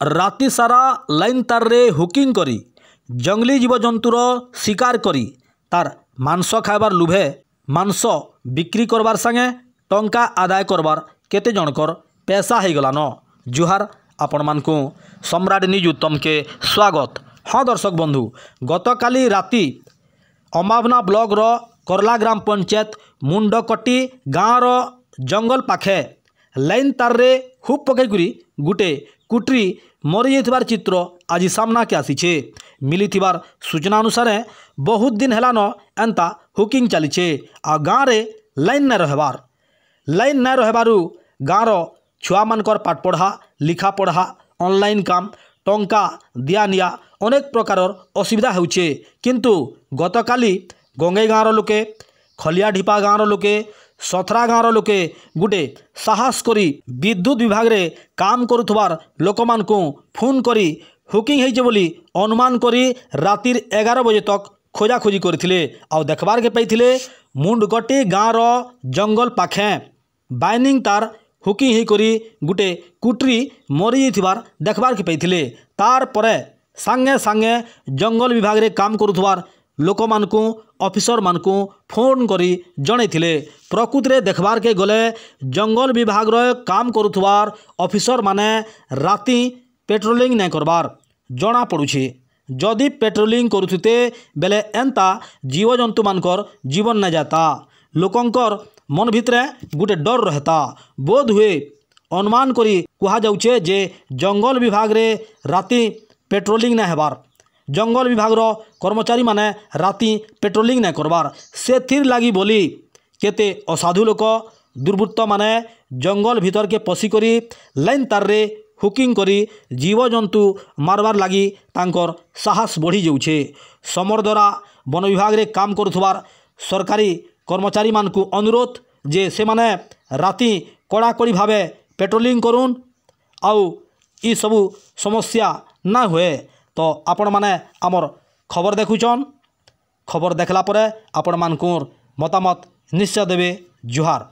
राति सारा लाइन तार रे हुकिंग करी जंगली जीवजंतुर शिकार करी तार मांस खाइबार लुभे मांस बिक्री करबार संगे टंका आदाय करबार केते जनकर पैसा हो गलान। जुहार आपण मानकु सम्राट न्यूज उत्तम के स्वागत। हाँ दर्शक बंधु, गतकाली राति अम्बावना ब्लॉक रो करला ग्राम पंचायत मुंडकटी गाँव रो जंगल पाखे लाइन तार रे हुक पकईकरी गुटे कुटरी मरी जाइथिबार चित्र आज सामना के आसीछे। मिलिथिबार सूचना अनुसार बहुत दिन हेलान एंता हुकिंग चलीछे आ गाँव रे लाइन न रहबारु गाँव छुआ मानकर पाठ पढ़ा लिखा पढ़ा ऑनलाइन काम टंका दिया निया अनेक प्रकार असुविधा होउछे। किंतु गतकाली गंगई गाँव लोके खलिया ढिपा गाँव लोके सथरा गाँव लोके गुटे साहस करी विद्युत विभाग रे काम करुथबार लोक मानकु फोन करी हुकिंग होइछे बोली अनुमान करी रातिर 11 बजे तक खोजाखोजी करथिले आ देखबार के पाइथिले मुंडगटी गाँव जंगल पाखे बाइनिंग तार हुकिंग ही करी गुटे कुटरी मरी जाइथिबार देखबार के पाइथिले। तार परे सांगे सांगे जंगल विभाग रे काम करुथबार लोक मानकु ऑफिसर मानकु फोन करी जणैथिले। प्रकृति रे देखबार के गले जंगल विभाग रे काम करुथबार ऑफिसर माने राति पेट्रोलिंग नहीं करबार जना पड़ुछे। जदि पेट्रोलिंग करुथुते बेले एंता जीवजंतु मानकर जीवन न जाता। लोकंकर मन भितरे गुटे डर रहता। बोध हुए अनुमान करी कहा जाउछे जे जंगल विभाग रे राति पेट्रोलिंग नहीं हेबार, जंगल विभाग रो कर्मचारी माने राति पेट्रोलिंग नहीं करबार से लगी बोली केते असाधु लोक दुर्वृत्त माने जंगल भीतर के पशी करी लाइन तार रे हुकिंग करी जीवजंतु मारबार लगी तांकर साहस बढ़ी जाउछे। समर द्वारा वन विभाग रे काम करुथबार सरकारी कर्मचारी मानकु अनुरोध जे से माने राति कड़ाकड़ी भावे पेट्रोलिंग करुन आउ ई सबू समस्या ना हुए। तो आपण माने आमर खबर देखुचन, खबर देखला परे आपण मानकुर मतामत निश्चय देवे। जुहार।